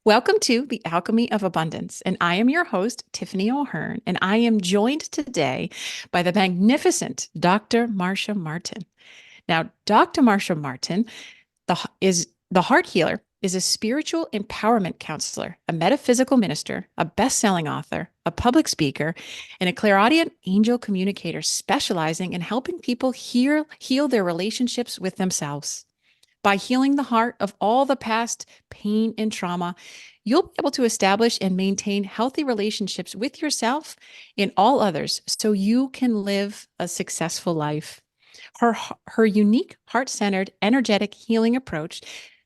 Welcome to the Alchemy of Abundance, and I am your host, Tiffany O'Hearn, and I am joined today by the magnificent Dr. Marcia Martin. Now, Dr. Marcia Martin is the heart healer, is a spiritual empowerment counselor, a metaphysical minister, a best-selling author, a public speaker, and a clairaudient angel communicator specializing in helping people heal their relationships with themselves. By healing the heart of all the past pain and trauma, you'll be able to establish and maintain healthy relationships with yourself and all others so you can live a successful life. Her unique heart-centered energetic healing approach,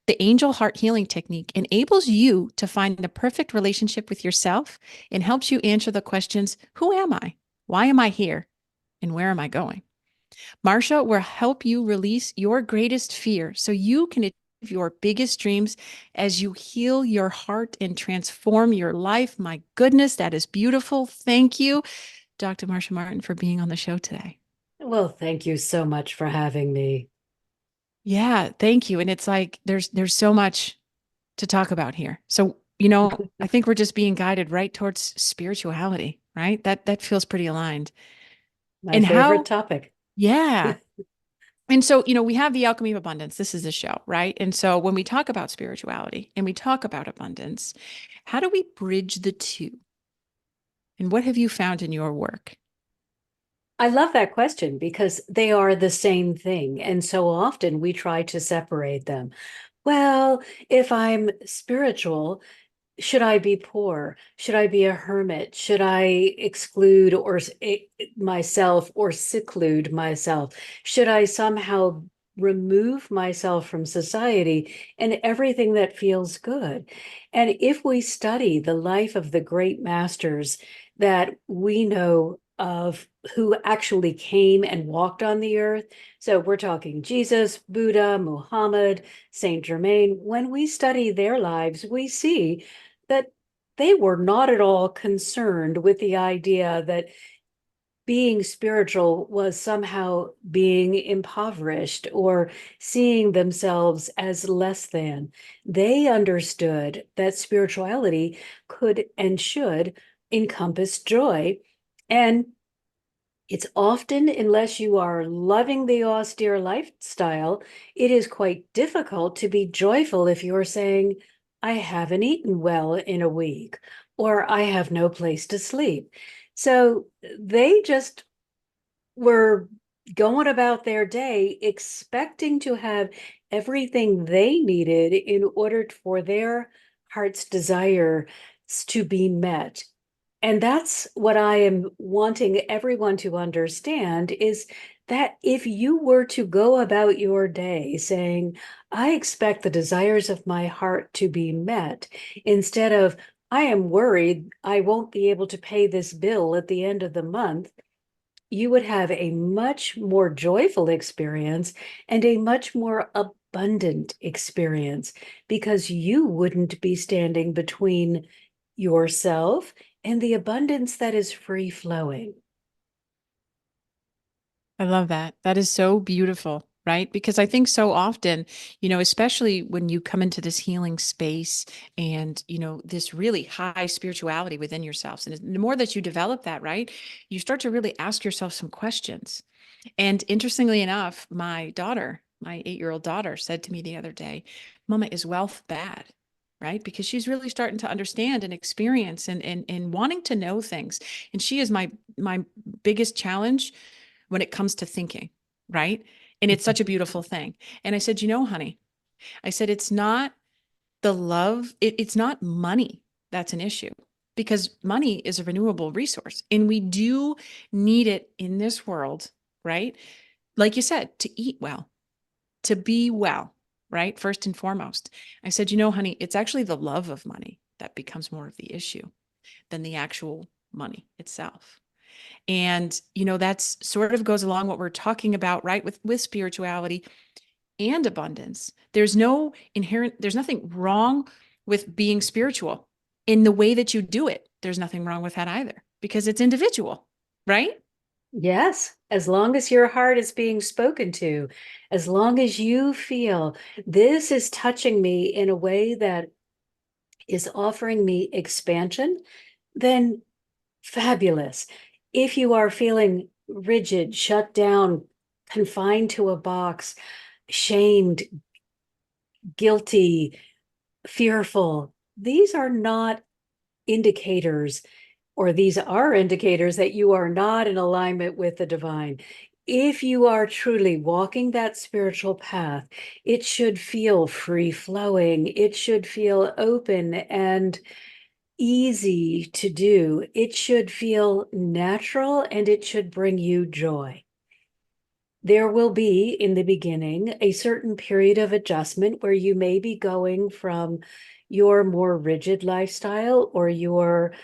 the angel heart healing technique, enables you to find the perfect relationship with yourself and helps you answer the questions, who am I? Why am I here? And where am I going? Marcia will help you release your greatest fear so you can achieve your biggest dreams as you heal your heart and transform your life. My goodness, that is beautiful. Thank you, Dr. Marcia Martin, for being on the show today. Well, thank you so much for having me. Yeah, thank you. And it's like there's so much to talk about here. So, I think we're just being guided right towards spirituality, right? That feels pretty aligned. My And favorite how, topic. yeah. And so, we have the alchemy of abundance. This is the show, right? And so when we talk about spirituality and we talk about abundance, how do we bridge the two? And what have you found in your work? I love that question because they are the same thing. And so often we try to separate them. Well, if I'm spiritual, should I be poor? Should I be a hermit? Should I exclude myself or seclude myself? Should I somehow remove myself from society and everything that feels good? And if we study the life of the great masters that we know of who actually came and walked on the earth, so we're talking Jesus, Buddha, Muhammad, Saint Germain, when we study their lives, we see that they were not at all concerned with the idea that being spiritual was somehow being impoverished or seeing themselves as less than. They understood that spirituality could and should encompass joy. And it's often, unless you are loving the austere lifestyle, it is quite difficult to be joyful if you're saying, I haven't eaten well in a week, or I have no place to sleep. So they just were going about their day expecting to have everything they needed in order for their heart's desire to be met. And that's what I am wanting everyone to understand is that if you were to go about your day saying, I expect the desires of my heart to be met, instead of, I am worried I won't be able to pay this bill at the end of the month, you would have a much more joyful experience and a much more abundant experience because you wouldn't be standing between yourself and the abundance that is free flowing. I love that. That is so beautiful, right? Because I think so often, especially when you come into this healing space and, this really high spirituality within yourselves. And the more that you develop that, right, you start to really ask yourself some questions. And interestingly enough, my daughter, my 8-year-old daughter, said to me the other day, Mama, is wealth bad? Right? Because she's really starting to understand and experience and wanting to know things. And she is my biggest challenge when it comes to thinking, right? And it's such a beautiful thing. And I said, honey, I said, it's not the love, it's not money that's an issue because money is a renewable resource and we do need it in this world, right? Like you said, to eat well, to be well, right? First and foremost. I said, honey, it's actually the love of money that becomes more of the issue than the actual money itself. And, that's sort of goes along what we're talking about, right? With spirituality and abundance. There's nothing wrong with being spiritual in the way that you do it. There's nothing wrong with that either because it's individual, right? Yes, as long as your heart is being spoken to, as long as you feel this is touching me in a way that is offering me expansion, then fabulous. If you are feeling rigid, shut down, confined to a box, shamed, guilty, fearful, these are not indicators, or these are indicators that you are not in alignment with the divine. If you are truly walking that spiritual path, it should feel free flowing. It should feel open and easy to do. It should feel natural and it should bring you joy. There will be, in the beginning, a certain period of adjustment where you may be going from your more rigid lifestyle or your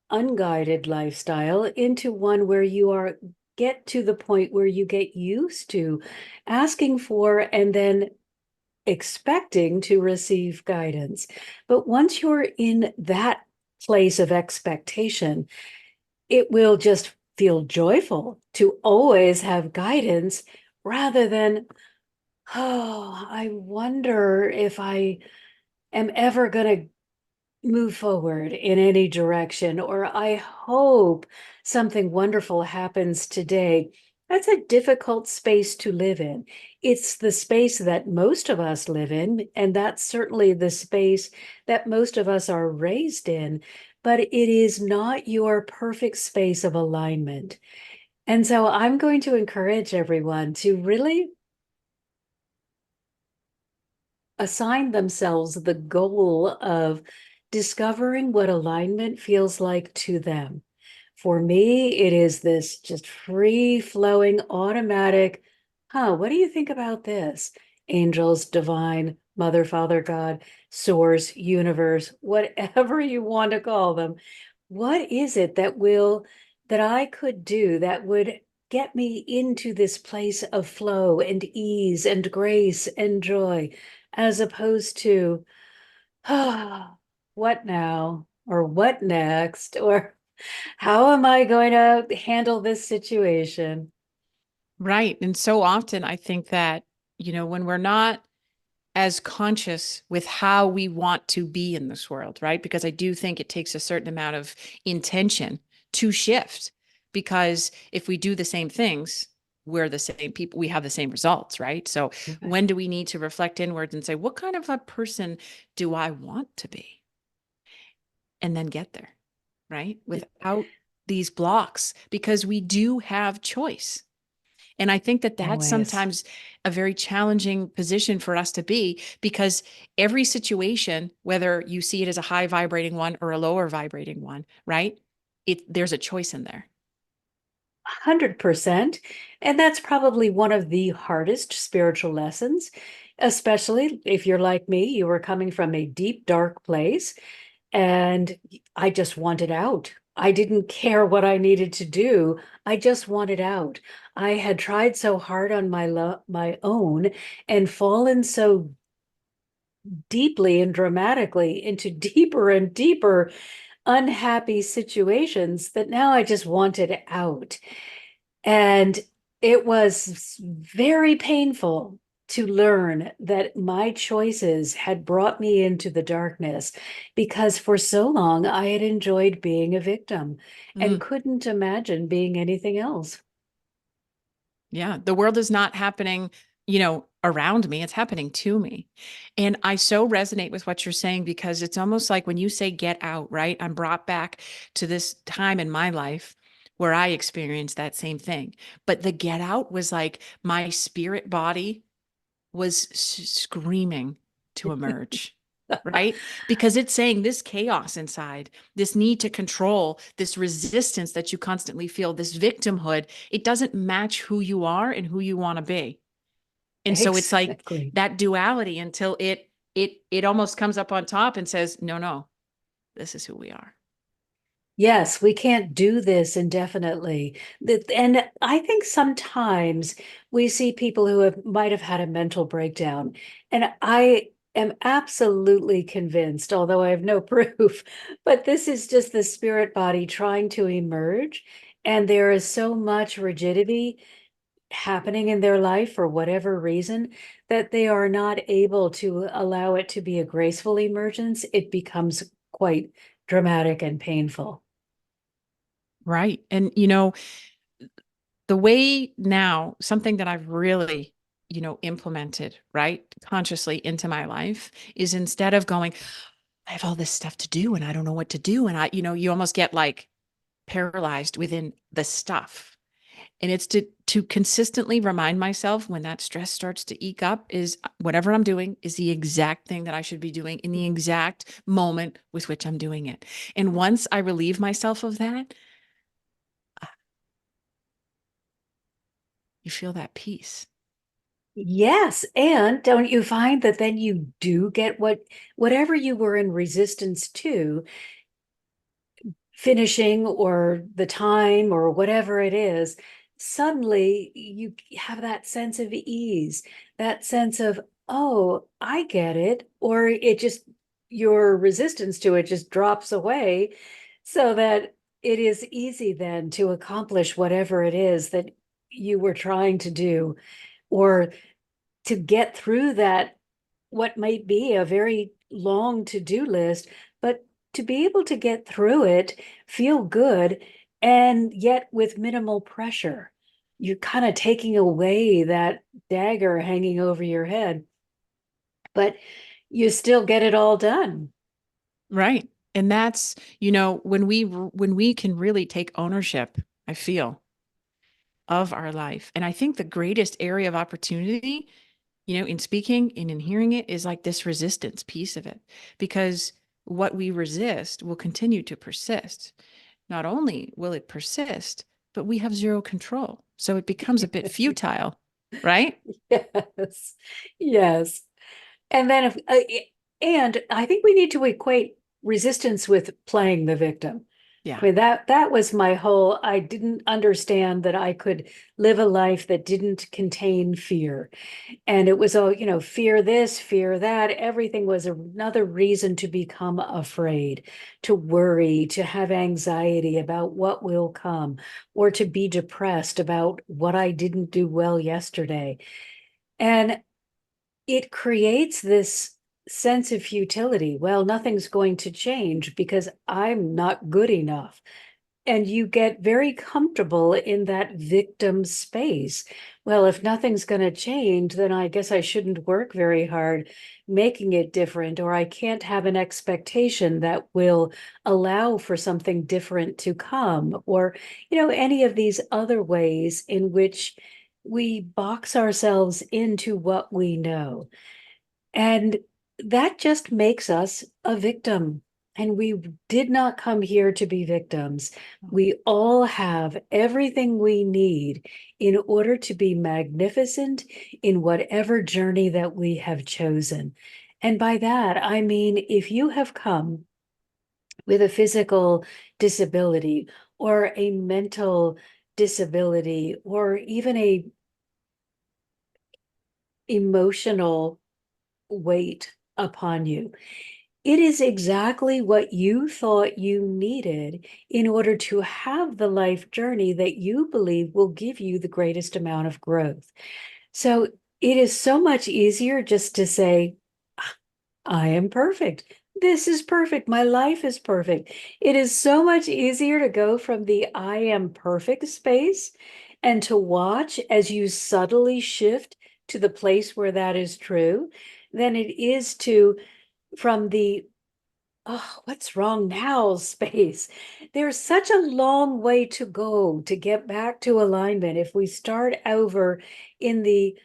unguided lifestyle into one where you are get to the point where you get used to asking for and then expecting to receive guidance. But once you're in that place of expectation, it will just feel joyful to always have guidance rather than, oh, I wonder if I am ever going to move forward in any direction, or I hope something wonderful happens today. That's a difficult space to live in. It's the space that most of us live in, and that's certainly the space that most of us are raised in, but it is not your perfect space of alignment. And so I'm going to encourage everyone to really assign themselves the goal of discovering what alignment feels like to them. For me, it is this just free flowing, automatic, what do you think about this? Angels, divine, mother, father, God, source, universe, whatever you want to call them. What is it that I could do that would get me into this place of flow and ease and grace and joy, as opposed to, ah, what now? Or what next? Or how am I going to handle this situation? Right. And so often I think that, when we're not as conscious with how we want to be in this world, right? Because I do think it takes a certain amount of intention to shift. Because if we do the same things, we're the same people, we have the same results, right? So Right. when do we need to reflect inwards and say, what kind of a person do I want to be? And then get there, right? Without these blocks, because we do have choice. And I think that that's Always. sometimes a very challenging position for us to be, because every situation, whether you see it as a high vibrating one or a lower vibrating one, right? There's a choice in there. 100%. And that's probably one of the hardest spiritual lessons, especially if you're like me, you were coming from a deep, dark place, and I just wanted out. I didn't care what I needed to do. I just wanted out. I had tried so hard on my own and fallen so deeply and dramatically into deeper and deeper unhappy situations that now I just wanted out. And it was very painful to learn that my choices had brought me into the darkness, because for so long I had enjoyed being a victim and Mm, couldn't imagine being anything else. yeah. The world is not happening, around me. It's happening to me. And I so resonate with what you're saying, because it's almost like when you say get out, right? I'm brought back to this time in my life where I experienced that same thing. But the get out was like my spirit body was screaming to emerge, right? Because it's saying this chaos inside, this need to control, this resistance that you constantly feel, this victimhood, it doesn't match who you are and who you want to be. And so it's like Exactly. that duality until it almost comes up on top and says, no, no, this is who we are. Yes, we can't do this indefinitely. And I think sometimes we see people who might have had a mental breakdown. And I am absolutely convinced, although I have no proof, but this is just the spirit body trying to emerge. And there is so much rigidity happening in their life for whatever reason that they are not able to allow it to be a graceful emergence, it becomes quite dramatic and painful. Right. And, you know, the way now, something that I've really, implemented, right, consciously into my life is instead of going, I have all this stuff to do and I don't know what to do. And you almost get like paralyzed within the stuff. And it's to consistently remind myself when that stress starts to eke up is whatever I'm doing is the exact thing that I should be doing in the exact moment with which I'm doing it. And once I relieve myself of that, you feel that peace. Yes, and don't you find that then you do get whatever you were in resistance to, finishing or the time or whatever it is, suddenly you have that sense of ease, that sense of, oh, I get it, or it just, your resistance to it just drops away so that it is easy then to accomplish whatever it is that you were trying to do, or to get through that, what might be a very long to-do list, but to be able to get through it, feel good, and yet with minimal pressure. You're kind of taking away that dagger hanging over your head, but you still get it all done. Right. And that's, when we can really take ownership, I feel, of our life. And I think the greatest area of opportunity, in speaking and in hearing it is like this resistance piece of it, because what we resist will continue to persist. Not only will it persist, but we have zero control. So it becomes a bit futile, right? Yes, yes. And then and I think we need to equate resistance with playing the victim. Yeah. I mean, that was my whole, I didn't understand that I could live a life that didn't contain fear. And it was, oh, fear this, fear that. Everything was another reason to become afraid, to worry, to have anxiety about what will come, or to be depressed about what I didn't do well yesterday. And it creates this sense of futility. Well, nothing's going to change because I'm not good enough. And you get very comfortable in that victim space. Well, if nothing's going to change, then I guess I shouldn't work very hard making it different, or I can't have an expectation that will allow for something different to come, or, any of these other ways in which we box ourselves into what we know. And that just makes us a victim. And we did not come here to be victims. We all have everything we need in order to be magnificent in whatever journey that we have chosen. And by that, I mean, if you have come with a physical disability or a mental disability or even a emotional weight upon you, it is exactly what you thought you needed in order to have the life journey that you believe will give you the greatest amount of growth. So it is so much easier just to say, I am perfect. This is perfect. My life is perfect. It is so much easier to go from the I am perfect space and to watch as you subtly shift to the place where that is true than it is to from the, oh, what's wrong now space. There's such a long way to go to get back to alignment. If we start over in the,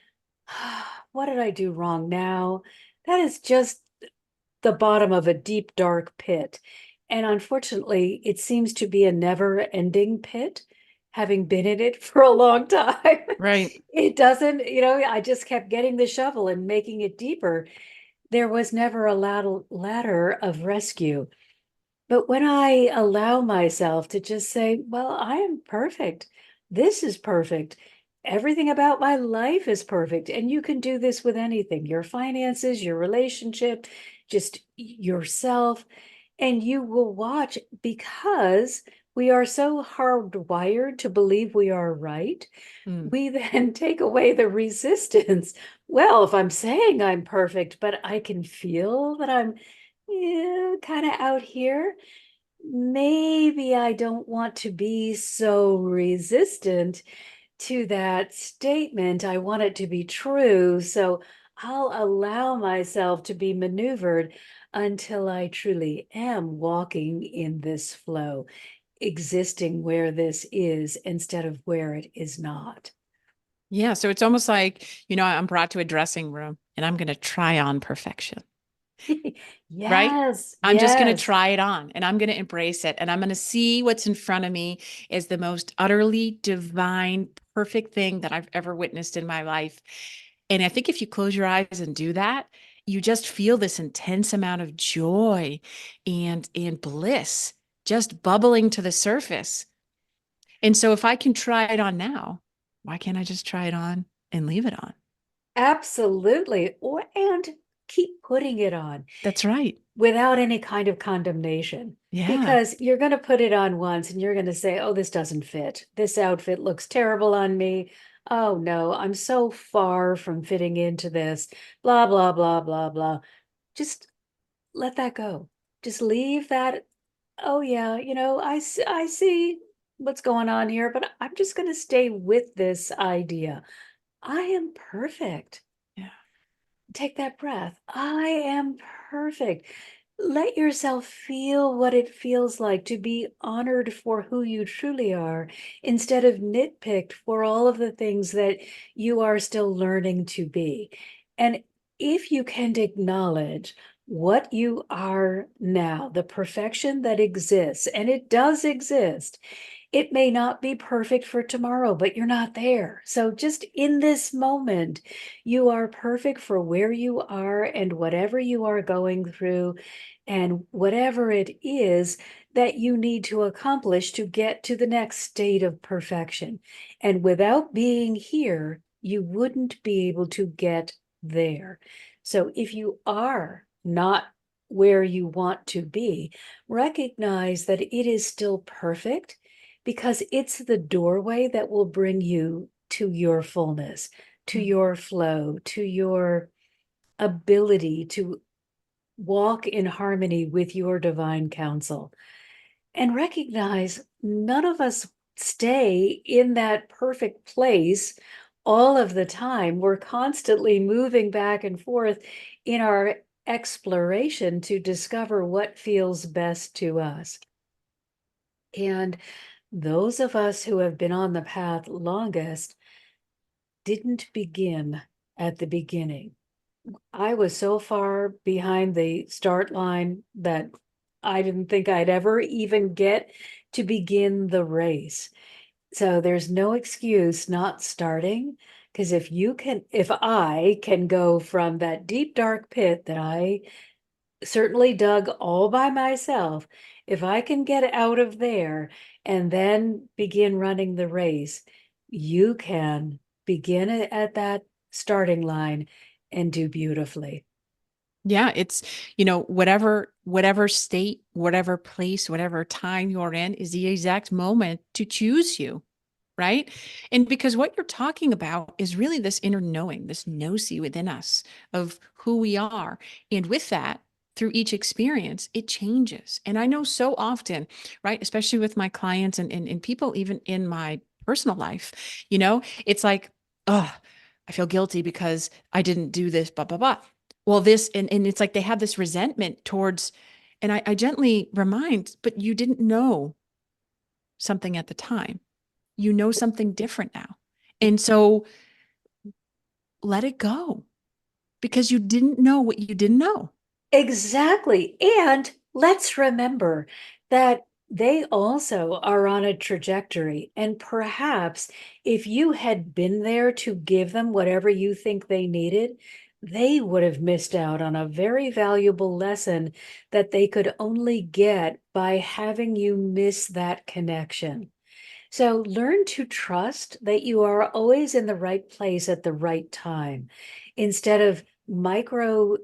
what did I do wrong now? That is just the bottom of a deep, dark pit. And unfortunately, it seems to be a never ending pit, having been in it for a long time. Right. It doesn't, I just kept getting the shovel and making it deeper. There was never a ladder of rescue. But when I allow myself to just say, well, I am perfect. This is perfect. Everything about my life is perfect. And you can do this with anything, your finances, your relationship, just yourself. And you will watch, because we are so hardwired to believe we are right. Mm. We then take away the resistance. Well, if I'm saying I'm perfect, but I can feel that I'm kind of out here, maybe I don't want to be so resistant to that statement. I want it to be true. So I'll allow myself to be maneuvered until I truly am walking in this flow, existing where this is instead of where it is not. Yeah. So it's almost like, I'm brought to a dressing room and I'm going to try on perfection, right? Yes, I'm just going to yes. try it on and I'm going to embrace it. And I'm going to see what's in front of me as the most utterly divine, perfect thing that I've ever witnessed in my life. And I think if you close your eyes and do that, you just feel this intense amount of joy and bliss just bubbling to the surface. And so if I can try it on now, why can't I just try it on and leave it on? Absolutely. And keep putting it on That's right. without any kind of condemnation. Yeah. Because you're going to put it on once and you're going to say, oh, this doesn't fit. This outfit looks terrible on me. Oh, no, I'm so far from fitting into this. Blah, blah, blah, blah, blah. Just let that go. Just leave that. Oh, yeah, I see what's going on here, but I'm just going to stay with this idea. I am perfect. Yeah. Take that breath. I am perfect. Let yourself feel what it feels like to be honored for who you truly are instead of nitpicked for all of the things that you are still learning to be. And if you can acknowledge what you are now, the perfection that exists, and it does exist, it may not be perfect for tomorrow, but you're not there. So just in this moment, you are perfect for where you are and whatever you are going through and whatever it is that you need to accomplish to get to the next state of perfection. And without being here, you wouldn't be able to get there. So if you are not where you want to be, recognize that it is still perfect because it's the doorway that will bring you to your fullness, to Mm. your flow, to your ability to walk in harmony with your divine counsel. And recognize none of us stay in that perfect place all of the time. We're constantly moving back and forth in our exploration to discover what feels best to us. And those of us who have been on the path longest didn't begin at the beginning. I was so far behind the start line that I didn't think I'd ever even get to begin the race. So there's no excuse not starting. Because if I can go from that deep, dark pit that I certainly dug all by myself, if I can get out of there and then begin running the race, you can begin at that starting line and do beautifully. Yeah, it's, whatever state, whatever place, whatever time you're in is the exact moment to choose you, right? And because what you're talking about is really this inner knowing, this gnosis within us of who we are. And with that, through each experience, it changes. And I know so often, right, especially with my clients and people even in my personal life, it's like, oh, I feel guilty because I didn't do this, blah, blah, blah. Well, this, and it's like they have this resentment towards, and I gently remind, but you didn't know something at the time. You know something different now. And so let it go because you didn't know what you didn't know. Exactly. And let's remember that they also are on a trajectory. And perhaps if you had been there to give them whatever you think they needed, they would have missed out on a very valuable lesson that they could only get by having you miss that connection. So learn to trust that you are always in the right place at the right time instead of micro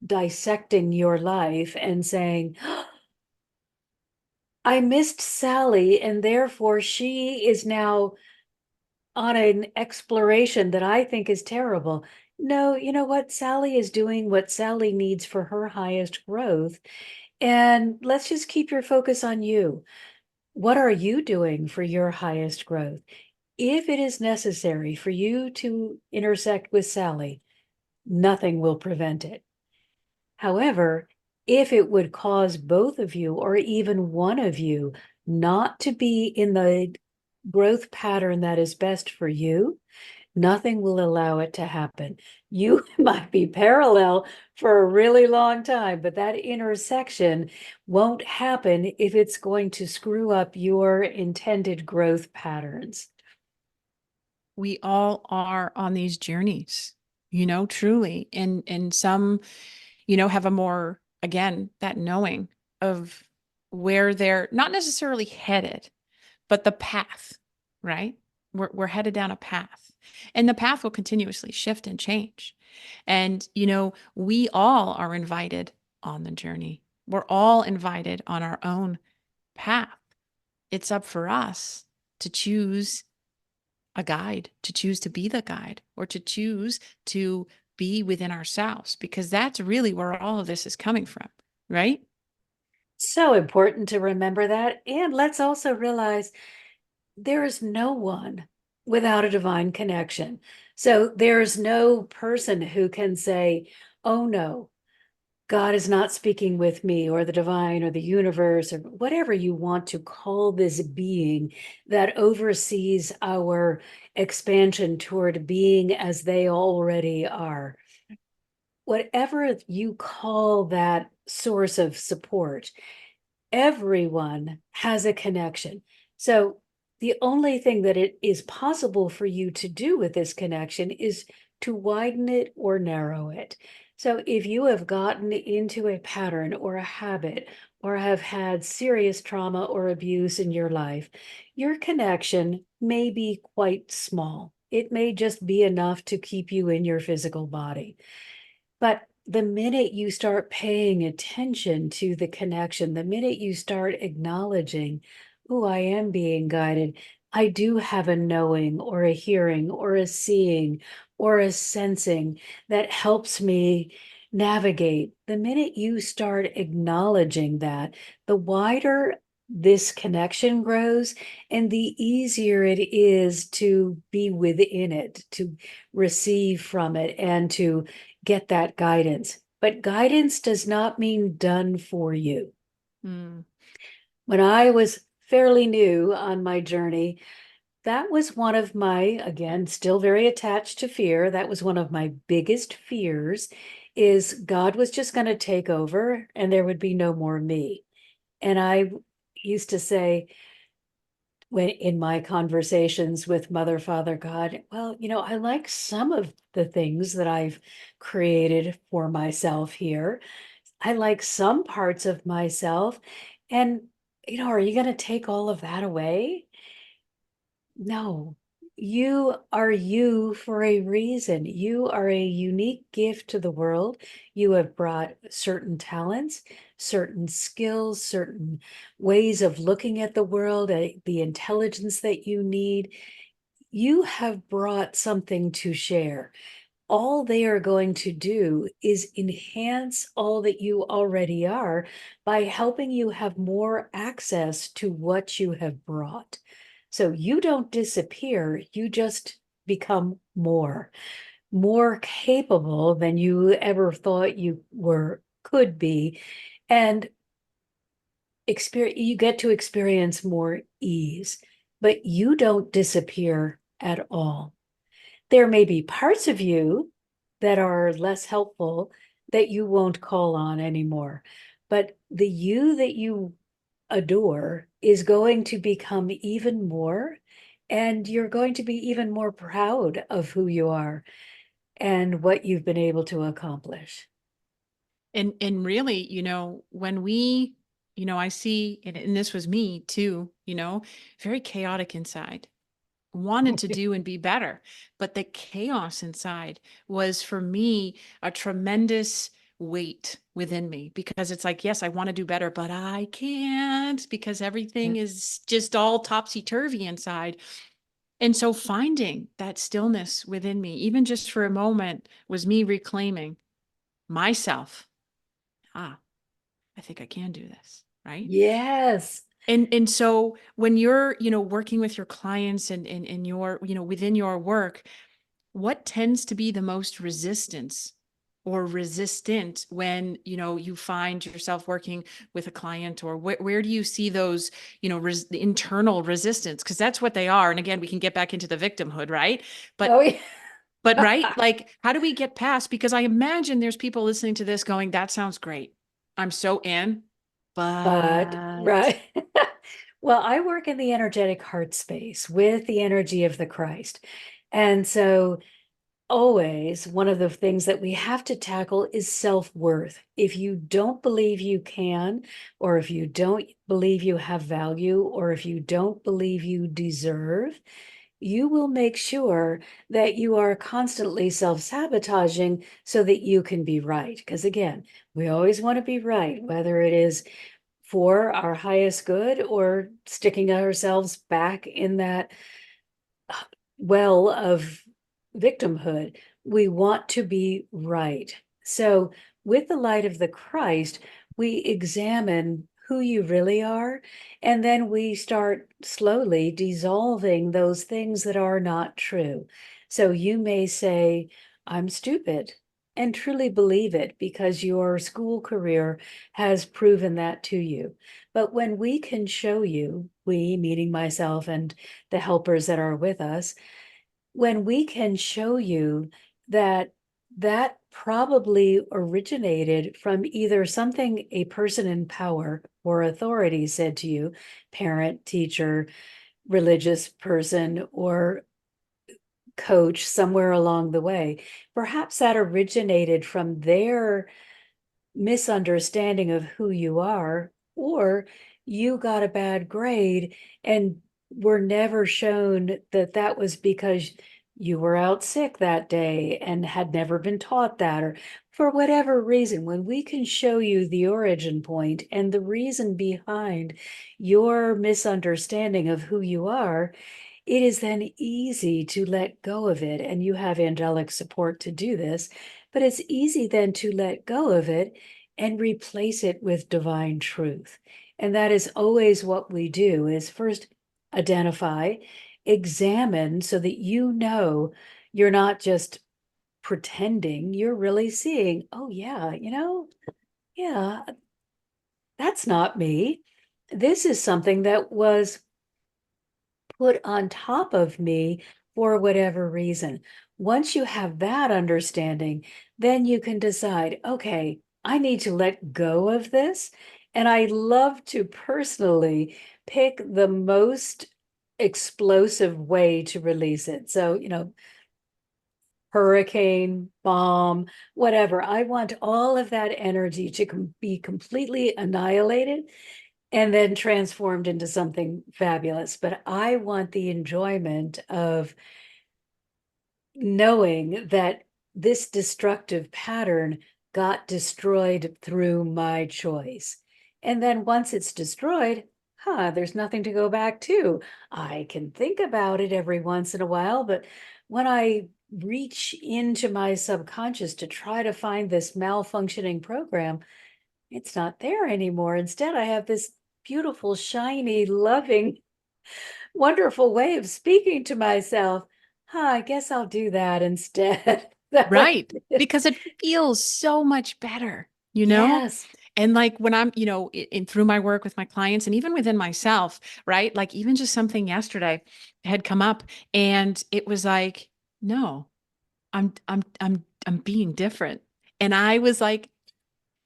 dissecting your life and saying, I missed Sally, and therefore she is now on an exploration that I think is terrible. No, you know what? Sally is doing what Sally needs for her highest growth. And let's just keep your focus on you. What are you doing for your highest growth? If it is necessary for you to intersect with Sally, nothing will prevent it. However, if it would cause both of you or even one of you not to be in the growth pattern that is best for you, nothing will allow it to happen. You might be parallel for a really long time, but that intersection won't happen if it's going to screw up your intended growth patterns. We all are on these journeys, truly. And some, have a more, again, that knowing of where they're not necessarily headed, but the path, right? We're headed down a path. And the path will continuously shift and change. And, we all are invited on the journey. We're all invited on our own path. It's up for us to choose a guide, to choose to be the guide, or to choose to be within ourselves, because that's really where all of this is coming from, right? So important to remember that. And let's also realize there is no one without a divine connection. So there is no person who can say, oh no, God is not speaking with me, or the divine, or the universe, or whatever you want to call this being that oversees our expansion toward being as they already are. Whatever you call that source of support, everyone has a connection. So the only thing that it is possible for you to do with this connection is to widen it or narrow it. So if you have gotten into a pattern or a habit or have had serious trauma or abuse in your life, your connection may be quite small. It may just be enough to keep you in your physical body. But the minute you start paying attention to the connection, the minute you start acknowledging, oh, I am being guided, I do have a knowing or a hearing or a seeing or a sensing that helps me navigate. The minute you start acknowledging that, the wider this connection grows and the easier it is to be within it, to receive from it, and to get that guidance. But guidance does not mean done for you. Mm. When I was fairly new on my journey, that was one of my, again, still very attached to fear. That was one of my biggest fears, is God was just going to take over and there would be no more me. And I used to say, when in my conversations with Mother, Father, God, well, I like some of the things that I've created for myself here. I like some parts of myself. And, are you going to take all of that away? No, you are you for a reason. You are a unique gift to the world. You have brought certain talents, certain skills, certain ways of looking at the world, the intelligence that you need. You have brought something to share. All they are going to do is enhance all that you already are by helping you have more access to what you have brought. So you don't disappear, you just become more capable than you ever thought you could be. And you get to experience more ease, but you don't disappear at all. There may be parts of you that are less helpful that you won't call on anymore, but the you that you adore is going to become even more, and you're going to be even more proud of who you are and what you've been able to accomplish. And really, when we, I see, and this was me too, very chaotic inside, wanted to do and be better. But the chaos inside was for me a tremendous weight within me because it's like, yes, I want to do better, but I can't because Yeah. everything is just all topsy-turvy inside. And so finding that stillness within me, even just for a moment, was me reclaiming myself. Ah, I think I can do this, right? Yes. And so when you're, working with your clients and your, within your work, what tends to be the most resistance or resistant when, you find yourself working with a client, or where do you see those, internal resistance? Because that's what they are. And again, we can get back into the victimhood, right? Oh, But yeah. but right, like how do we get past? Because I imagine there's people listening to this going, that sounds great. I'm so in, But, but right. Well, I work in the energetic heart space with the energy of the Christ. And so always one of the things that we have to tackle is self-worth. If you don't believe you can, or if you don't believe you have value, or if you don't believe you deserve, you will make sure that you are constantly self-sabotaging so that you can be right. Because again, we always want to be right, whether it is for our highest good or sticking ourselves back in that well of victimhood. We want to be right. So, with the light of the Christ, we examine who you really are, and then we start slowly dissolving those things that are not true. So, you may say, I'm stupid, and truly believe it because your school career has proven that to you. But when we can show you, we, meaning myself and the helpers that are with us, when we can show you that that probably originated from either something a person in power or authority said to you, parent, teacher, religious person, or coach somewhere along the way, perhaps that originated from their misunderstanding of who you are, or you got a bad grade and were never shown that that was because you were out sick that day and had never been taught that, or for whatever reason. When we can show you the origin point and the reason behind your misunderstanding of who you are, it is then easy to let go of it. And you have angelic support to do this, but it's easy then to let go of it and replace it with divine truth. And that is always what we do, is first identify, examine, so that you know you're not just pretending, you're really seeing, oh yeah, yeah, that's not me. This is something that was put on top of me for whatever reason. Once you have that understanding, then you can decide, okay, I need to let go of this. And I love to personally pick the most explosive way to release it. So, hurricane, bomb, whatever. I want all of that energy to be completely annihilated and then transformed into something fabulous. But I want the enjoyment of knowing that this destructive pattern got destroyed through my choice. And then once it's destroyed, there's nothing to go back to. I can think about it every once in a while, but when I reach into my subconscious to try to find this malfunctioning program, it's not there anymore. Instead, I have this beautiful, shiny, loving, wonderful way of speaking to myself. I guess I'll do that instead. So, right, because it feels so much better, you know? yes. And like when I'm, through my work with my clients and even within myself, right? Like even just something yesterday had come up and it was like, no, I'm being different. And I was like,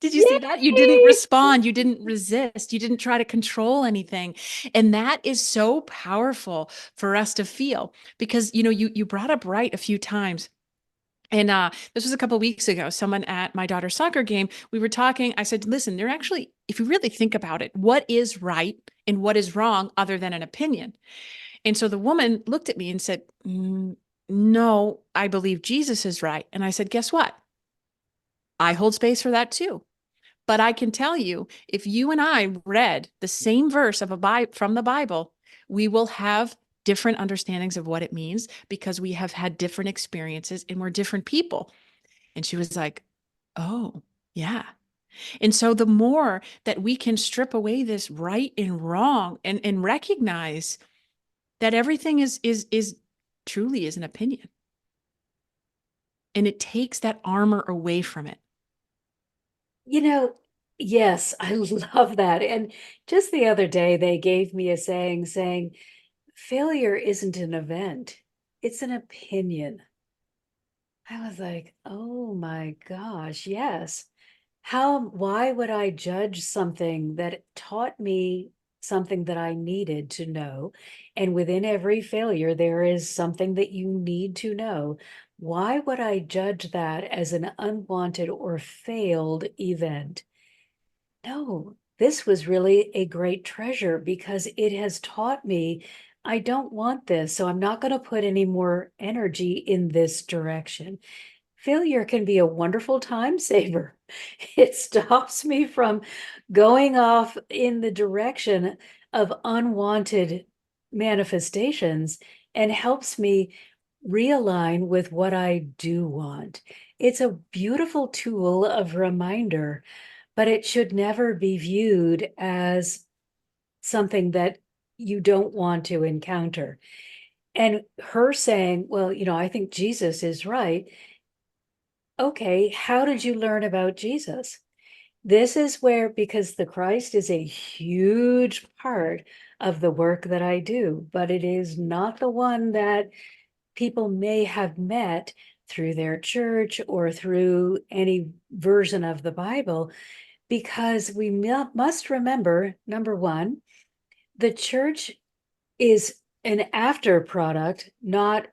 did you see that? You didn't Yay! respond. You didn't resist. You didn't try to control anything. And that is so powerful for us to feel because, you brought up right a few times. And this was a couple of weeks ago. Someone at my daughter's soccer game, we were talking. I said, listen, they're actually, if you really think about it, what is right and what is wrong other than an opinion? And so the woman looked at me and said, no, I believe Jesus is right. And I said, guess what? I hold space for that too. But I can tell you, if you and I read the same verse of a from the Bible, we will have different understandings of what it means because we have had different experiences and we're different people. And she was like, "Oh, yeah." And so the more that we can strip away this right and wrong and recognize that everything is truly is an opinion. And it takes that armor away from it. You know, yes, I love that. And just the other day, they gave me a saying, failure isn't an event, it's an opinion. I was like, oh my gosh, yes. Why would I judge something that taught me something that I needed to know? And within every failure, there is something that you need to know. Why would I judge that as an unwanted or failed event? No, this was really a great treasure because it has taught me I don't want this, so I'm not going to put any more energy in this direction. Failure can be a wonderful time saver. It stops me from going off in the direction of unwanted manifestations and helps me realign with what I do want. It's a beautiful tool of reminder, but it should never be viewed as something that you don't want to encounter. And her saying, well, I think Jesus is right. Okay, how did you learn about Jesus? This is where, because the Christ is a huge part of the work that I do, but it is not the one that people may have met through their church or through any version of the Bible, because we must remember, number one, the church is an after product, not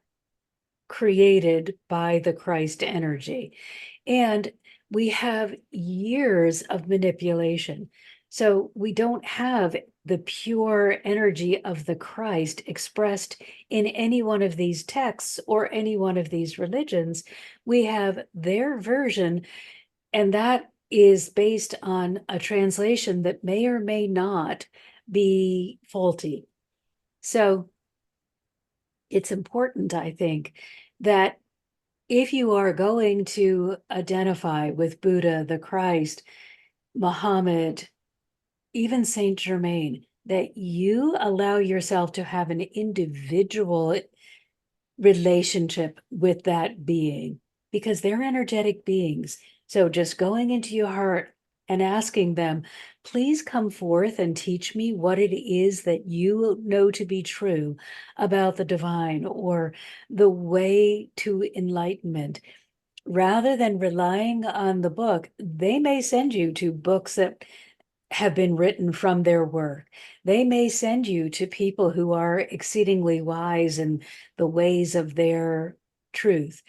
created by the Christ energy. And we have years of manipulation. So we don't have the pure energy of the Christ expressed in any one of these texts or any one of these religions. We have their version, and that is based on a translation that may or may not be faulty. So it's important, I think, that if you are going to identify with Buddha, the Christ, Muhammad, even Saint Germain, that you allow yourself to have an individual relationship with that being because they're energetic beings. So just going into your heart and asking them, please come forth and teach me what it is that you know to be true about the divine or the way to enlightenment. Rather than relying on the book, they may send you to books that have been written from their work. They may send you to people who are exceedingly wise in the ways of their truth.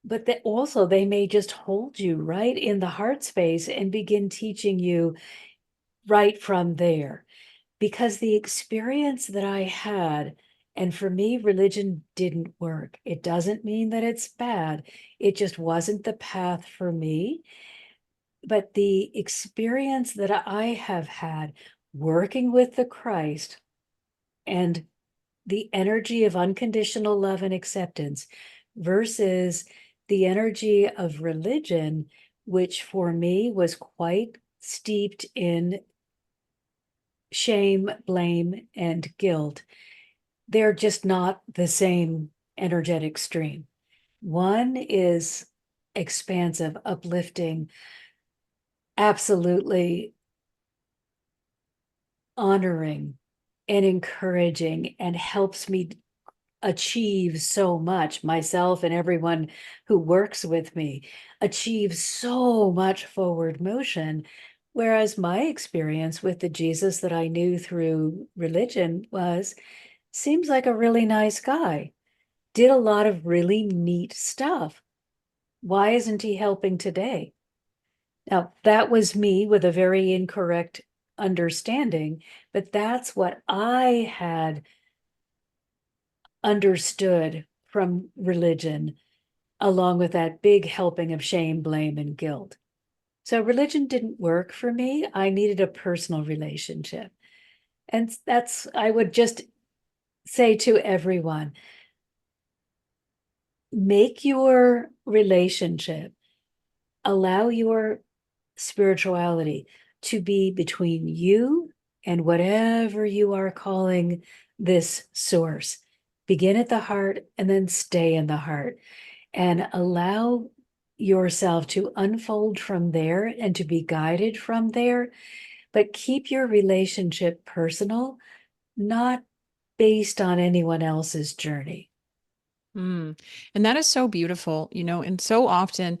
But that also they may just hold you right in the heart space and begin teaching you right from there. Because the experience that I had, and for me, religion didn't work. It doesn't mean that it's bad. It just wasn't the path for me. But the experience that I have had working with the Christ and the energy of unconditional love and acceptance versus the energy of religion, which for me was quite steeped in shame, blame, and guilt. They're just not the same energetic stream. One is expansive, uplifting, absolutely honoring and encouraging, and helps me achieve so much, myself and everyone who works with me achieve so much forward motion. Whereas my experience with the Jesus that I knew through religion was, seems like a really nice guy, did a lot of really neat stuff. Why isn't he helping today? Now, that was me with a very incorrect understanding, but that's what I had understood from religion. along with that big helping of shame, blame, and guilt. So religion didn't work for me. I needed a personal relationship. And that's, I would just say to everyone, make your relationship, allow your spirituality to be between you and whatever you are calling this source. Begin at the heart and then stay in the heart and allow yourself to unfold from there and to be guided from there. But keep your relationship personal, not based on anyone else's journey. Mm. And that is so beautiful, and so often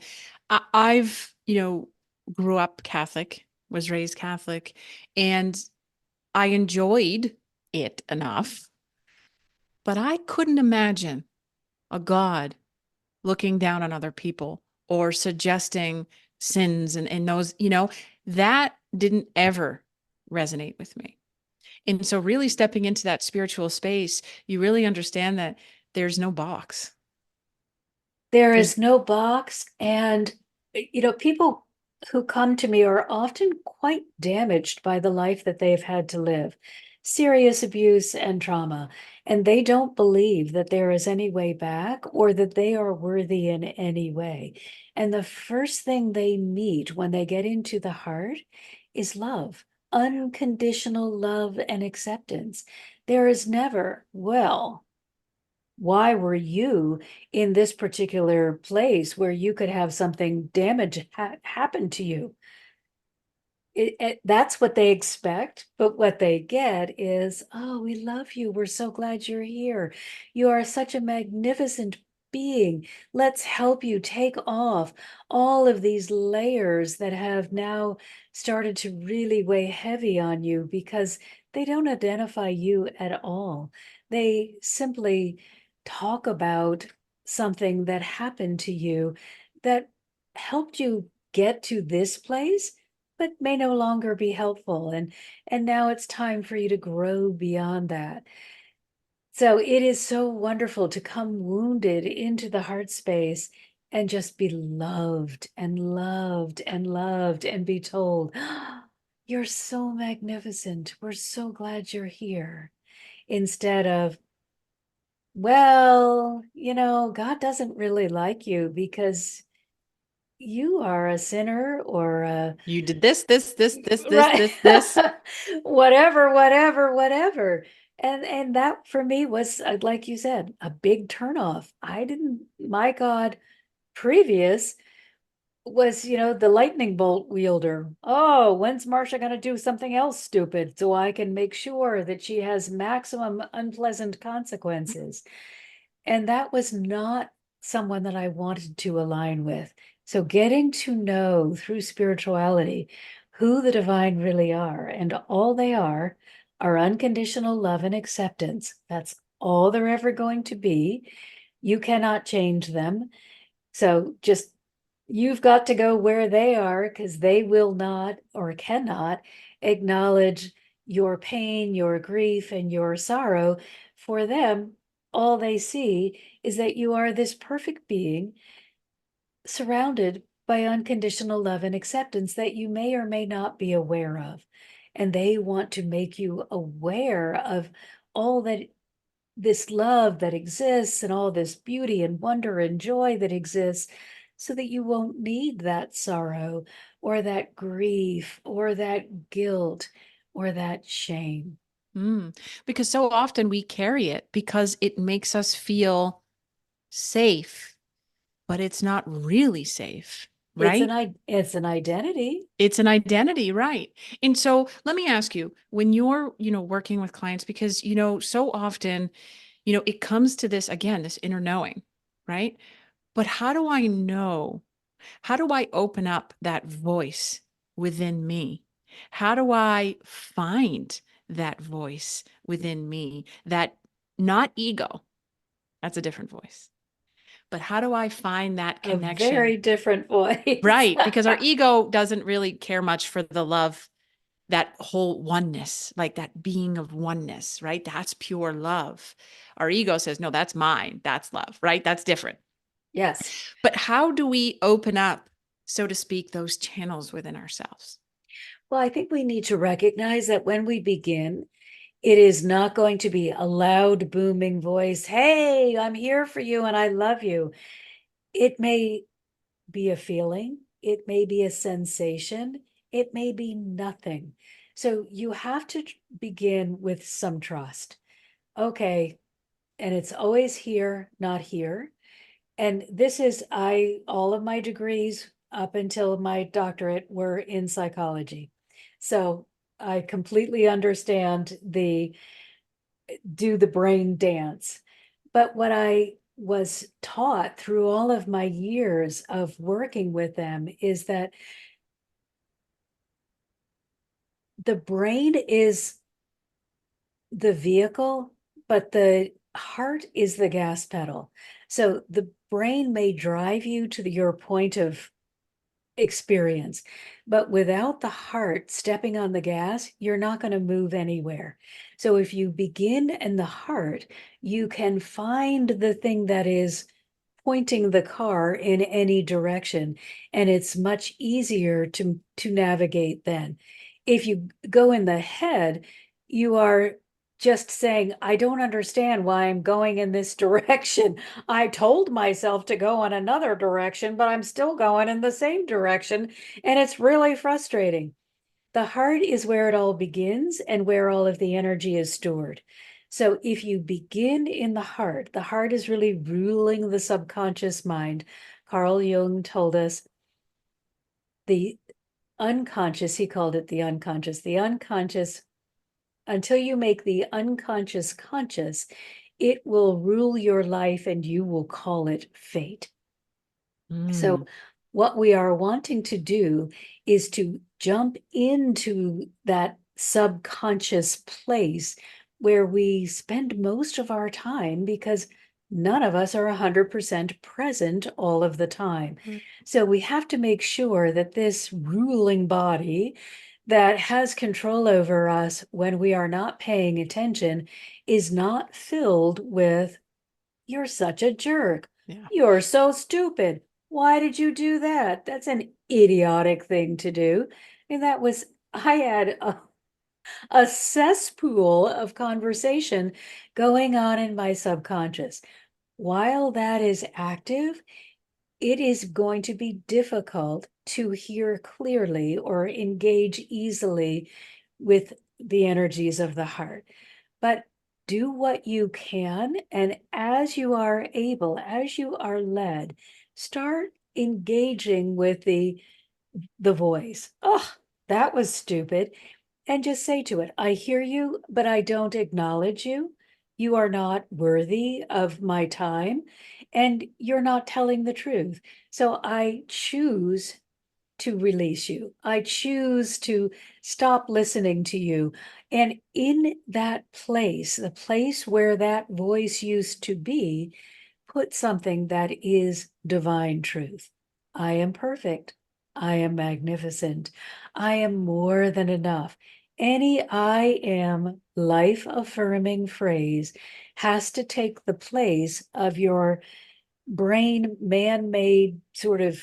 I've, grew up Catholic, was raised Catholic, and I enjoyed it enough, but I couldn't imagine a God looking down on other people or suggesting sins and those, that didn't ever resonate with me. And so really stepping into that spiritual space, you really understand that there's no box. There There's is no box. And, people who come to me are often quite damaged by the life that they've had to live, serious abuse and trauma. And they don't believe that there is any way back or that they are worthy in any way. And the first thing they meet when they get into the heart is love, unconditional love and acceptance. There is never, well, why were you in this particular place where you could have something damage happen to you? That's what they expect, but what they get is, oh, we love you. We're so glad you're here. You are such a magnificent being. Let's help you take off all of these layers that have now started to really weigh heavy on you because they don't identify you at all. They simply talk about something that happened to you that helped you get to this place but may no longer be helpful. And now it's time for you to grow beyond that. So it is so wonderful to come wounded into the heart space and just be loved and loved and loved and be told, "Oh, you're so magnificent. We're so glad you're here." Instead of, well, God doesn't really like you because you are a sinner or a you did right. this. Whatever. And that for me was, like you said, a big turnoff. I didn't, my God, previous was, the lightning bolt wielder. Oh, when's Marcia going to do something else stupid so I can make sure that she has maximum unpleasant consequences? And that was not someone that I wanted to align with. So getting to know through spirituality who the divine really are, and all they are unconditional love and acceptance. That's all they're ever going to be. You cannot change them. So just you've got to go where they are because they will not or cannot acknowledge your pain, your grief, and your sorrow. For them, all they see is that you are this perfect being surrounded by unconditional love and acceptance that you may or may not be aware of. And they want to make you aware of all that this love that exists and all this beauty and wonder and joy that exists so that you won't need that sorrow or that grief or that guilt or that shame. Mm. Because so often we carry it because it makes us feel safe, but it's not really safe, right? It's an identity. It's an identity, right? And so let me ask you, when you're, working with clients, because, so often, it comes to this, again, this inner knowing, right? But how do I know? How do I open up that voice within me? How do I find that voice within me? That not ego, that's a different voice. But how do I find that A connection? very different voice. Right, because our ego doesn't really care much for the love, that whole oneness, like that being of oneness, right? That's pure love. Our ego says, no, that's mine. That's love, right? That's different. Yes. But how do we open up, so to speak, those channels within ourselves? Well, I think we need to recognize that when we begin, it is not going to be a loud, booming voice. Hey, I'm here for you and I love you. It may be a feeling, it may be a sensation, it may be nothing. So you have to begin with some trust. Okay, and it's always here, not here. And this is, all of my degrees up until my doctorate were in psychology. So I completely understand the do the brain dance. But what I was taught through all of my years of working with them is that the brain is the vehicle, but the heart is the gas pedal. So the brain may drive you to your point of experience. But without the heart stepping on the gas, you're not going to move anywhere. So if you begin in the heart, you can find the thing that is pointing the car in any direction, and it's much easier to navigate then. If you go in the head, you are just saying, I don't understand why I'm going in this direction. I told myself to go in another direction, but I'm still going in the same direction, and it's really frustrating. The heart is where it all begins and where all of the energy is stored. So if you begin in the heart is really ruling the subconscious mind. Carl Jung told us the unconscious, he called it the unconscious, until you make the unconscious conscious, it will rule your life and you will call it fate. Mm, So what we are wanting to do is to jump into that subconscious place where we spend most of our time because none of us are 100% present all of the time. right. So we have to make sure that this ruling body that has control over us when we are not paying attention is not filled with you're such a jerk. Yeah. You're so stupid. Why did you do that? That's an idiotic thing to do. And I had a cesspool of conversation going on in my subconscious. While that is active, it is going to be difficult to hear clearly or engage easily with the energies of the heart. But do what you can. And as you are able, as you are led, start engaging with the voice. Oh, that was stupid. And just say to it, I hear you, but I don't acknowledge you. You are not worthy of my time, and you're not telling the truth. So I choose to release you. I choose to stop listening to you. And in that place, the place where that voice used to be, put something that is divine truth. I am perfect. I am magnificent. I am more than enough. Any I am life affirming phrase has to take the place of your brain man made sort of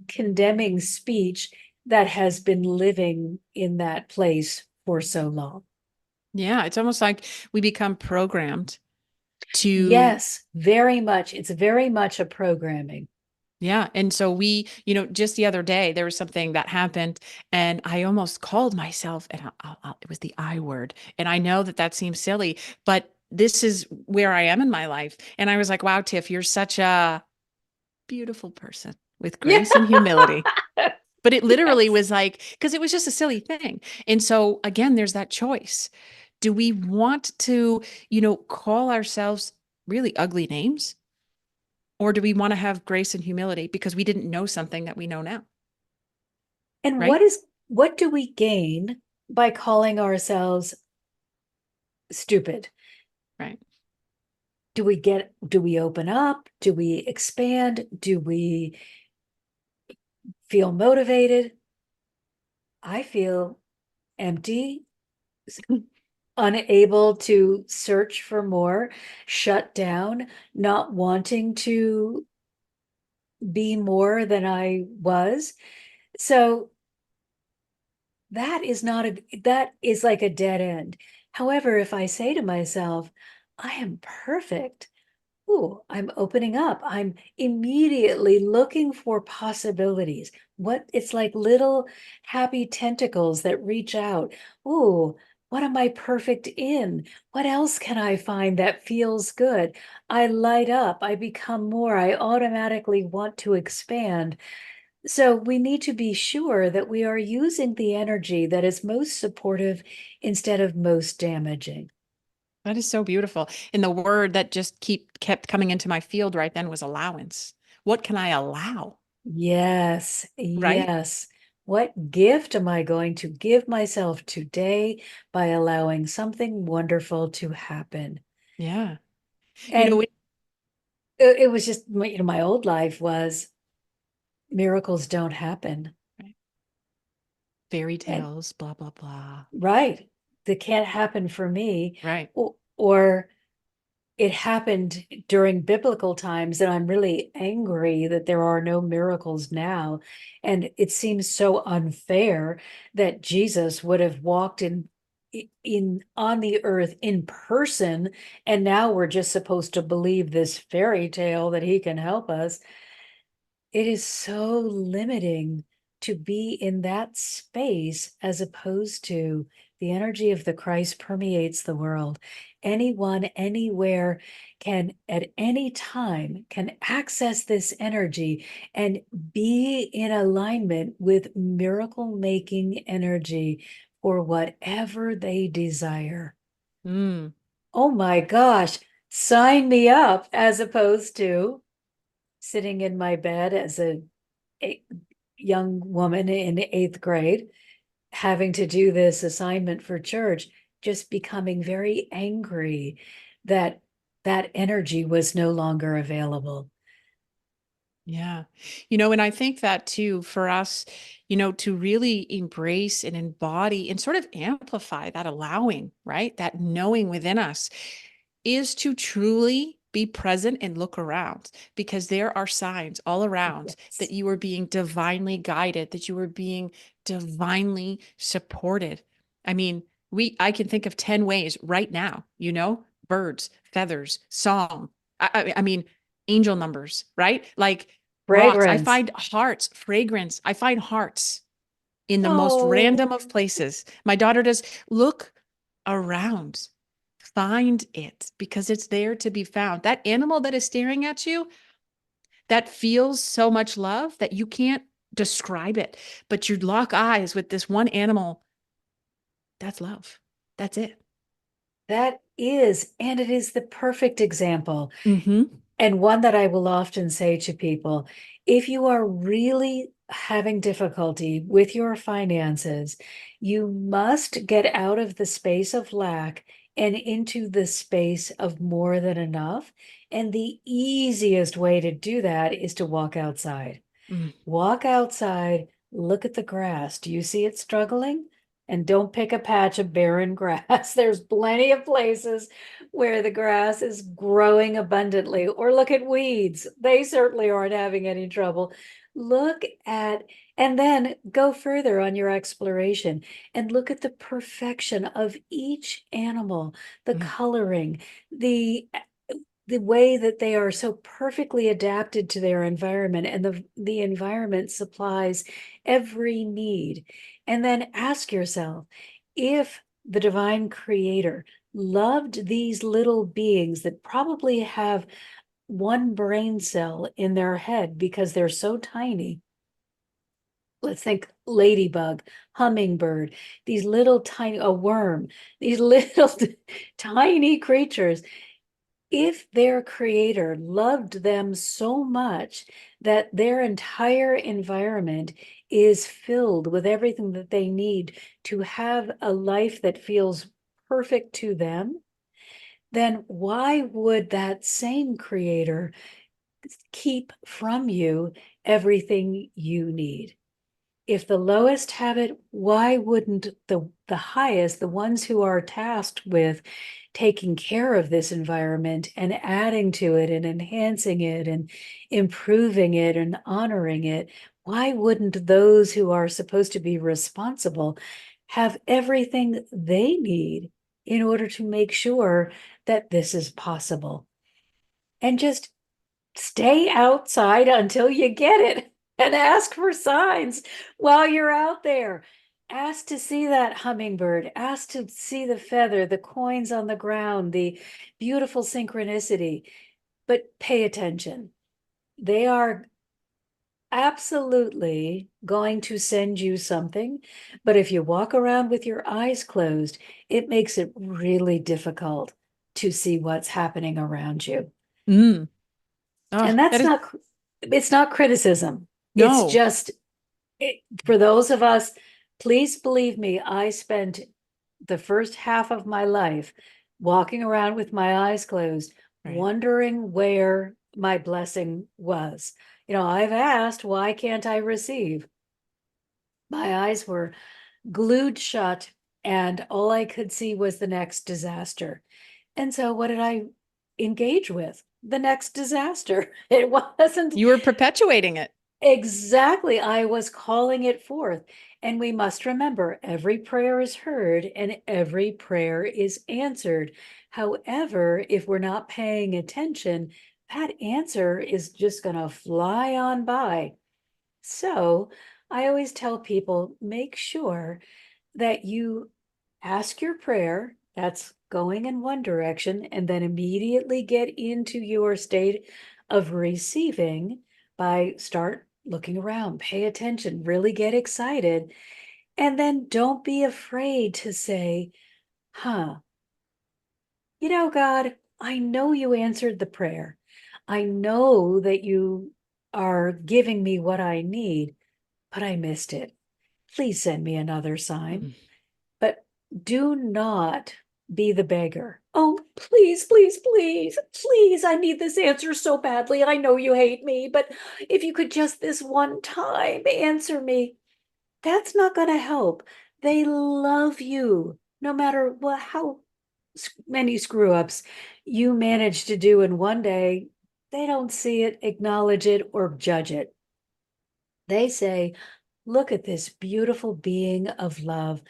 condemning speech that has been living in that place for so long. Yeah. It's almost like we become programmed to, Yes, very much. It's very much a programming. yeah. And so just the other day, there was something that happened and I almost called myself, and it was the I word. And I know that that seems silly, but this is where I am in my life. And I was like, wow, Tiff, you're such a beautiful person with Yeah. grace and humility. But it literally Yes. was like, because it was just a silly thing. And so again, there's that choice. Do we want to, call ourselves really ugly names? Or do we want to have grace and humility because we didn't know something that we know now? And Right? what do we gain by calling ourselves stupid? Right. Do we open up? Do we expand? Do we feel motivated? I feel empty, unable to search for more, shut down, not wanting to be more than I was. So that is like a dead end. However, if I say to myself, I am perfect, ooh, I'm opening up. I'm immediately looking for possibilities. What it's like little happy tentacles that reach out. Ooh, what am I perfect in? What else can I find that feels good? I light up, I become more, I automatically want to expand. So we need to be sure that we are using the energy that is most supportive instead of most damaging. That is so beautiful. And the word that just kept coming into my field right then was allowance. What can I allow? Yes, Right? yes. What gift am I going to give myself today by allowing something wonderful to happen? Yeah. You know, And it was just, my old life was miracles don't happen. right. Fairy And tales, blah, blah, blah. right, that can't happen for me. Right. Or it happened during biblical times, and I'm really angry that there are no miracles now. And it seems so unfair that Jesus would have walked in on the earth in person, and now we're just supposed to believe this fairy tale that he can help us. It is so limiting to be in that space as opposed to the energy of the Christ permeates the world. Anyone, anywhere can at any time can access this energy and be in alignment with miracle making energy for whatever they desire. Mm, Oh my gosh, sign me up, as opposed to sitting in my bed as a young woman in eighth grade, having to do this assignment for church, just becoming very angry that that energy was no longer available. yeah. And I think that too, for us, to really embrace and embody and sort of amplify that allowing, right? That knowing within us is to truly be present and look around because there are signs all around that Yes. you are being divinely guided, that you are being divinely supported. I mean, I can think of 10 ways right now, birds, feathers, song. I mean, angel numbers, right? Like rocks. I Fragrance. find hearts, fragrance. I find hearts in the most Oh, random of places. My daughter does look around, find it because it's there to be found. That animal that is staring at you, that feels so much love that you can't describe it, but you lock eyes with this one animal. That's love. That's it. that is, and it is the perfect example. Mm-hmm. And one that I will often say to people, if you are really having difficulty with your finances, you must get out of the space of lack and into the space of more than enough. And the easiest way to do that is to walk outside. Mm. Walk outside, look at the grass. Do you see it struggling? And don't pick a patch of barren grass. There's plenty of places where the grass is growing abundantly. Or look at weeds. They certainly aren't having any trouble. Look at, and then go further on your exploration and look at the perfection of each animal, the Mm. coloring, the way that they are so perfectly adapted to their environment, and the environment supplies every need. And then ask yourself, if the divine creator loved these little beings that probably have one brain cell in their head because they're so tiny. Let's think ladybug, hummingbird, these little tiny, a worm, these little tiny creatures, if their creator loved them so much that their entire environment is filled with everything that they need to have a life that feels perfect to them, then why would that same creator keep from you everything you need? if the lowest have it, why wouldn't the highest, the ones who are tasked with taking care of this environment and adding to it and enhancing it and improving it and honoring it, why wouldn't those who are supposed to be responsible have everything they need in order to make sure that this is possible? And just stay outside until you get it and ask for signs while you're out there. Ask to see that hummingbird, ask to see the feather, the coins on the ground, the beautiful synchronicity, but pay attention. They are absolutely going to send you something, but if you walk around with your eyes closed, it makes it really difficult to see what's happening around you. Mm. Oh, And that that's is not, it's not criticism. It's no. just, for those of us, please believe me, I spent the first half of my life walking around with my eyes closed, Right. wondering where my blessing was. I've asked, why can't I receive? My eyes were glued shut, and all I could see was the next disaster. And so, what did I engage with? The next disaster. It wasn't You were perpetuating it. exactly, I was calling it forth. And we must remember every prayer is heard and every prayer is answered. However, if we're not paying attention, that answer is just going to fly on by. So I always tell people, make sure that you ask your prayer, that's going in one direction, and then immediately get into your state of receiving by start looking around, pay attention, really get excited. And then don't be afraid to say, huh, God, I know you answered the prayer. I know that you are giving me what I need, but I missed it. Please send me another sign. Mm. But do not be the beggar. Oh, please, please, please, please, I need this answer so badly. I know you hate me, but if you could just this one time answer me, that's not going to help. They love you no matter what, how many screw ups you manage to do in one day. They don't see it, acknowledge it, or judge it. They say, look at this beautiful being of love.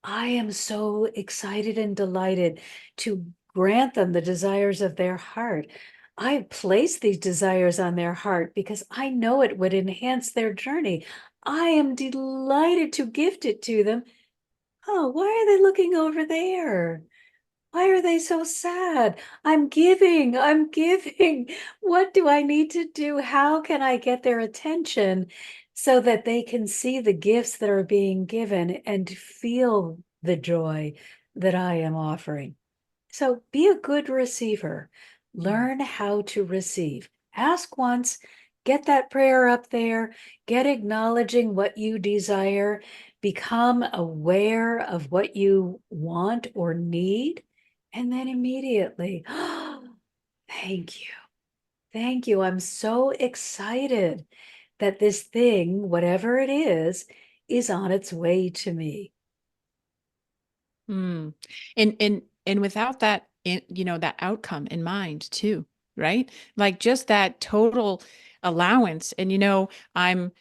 I am so excited and delighted to grant them the desires of their heart. I have placed these desires on their heart because I know it would enhance their journey. I am delighted to gift it to them. Oh, why are they looking over there? Why are they so sad? I'm giving, I'm giving. What do I need to do? How can I get their attention so that they can see the gifts that are being given and feel the joy that I am offering? So be a good receiver. Mm. Learn how to receive. Ask once, get that prayer up there, get acknowledging what you desire, become aware of what you want or need, and then immediately, oh, thank you. Thank you. I'm so excited that this thing, whatever it is on its way to me. Mm. And without that, that outcome in mind too, right? Like just that total allowance. And I'm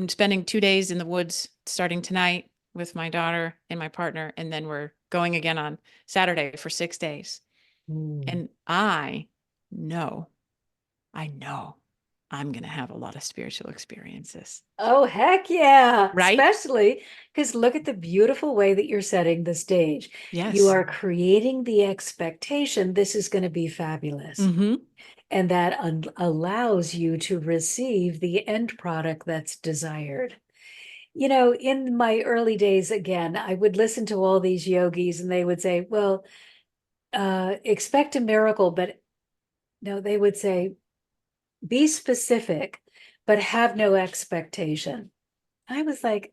spending 2 days in the woods starting tonight with my daughter and my partner, and then we're going again on Saturday for 6 days. Mm. And know, I know I'm gonna have a lot of spiritual experiences, Oh, heck yeah. right? Especially because look at the beautiful way that you're setting the stage. You Yes. are creating the expectation this is going to be fabulous. Mm-hmm. And that allows you to receive the end product that's desired. In my early days, again, I would listen to all these yogis and they would say, well, expect a miracle, but no, they would say, be specific, but have no expectation. I was like,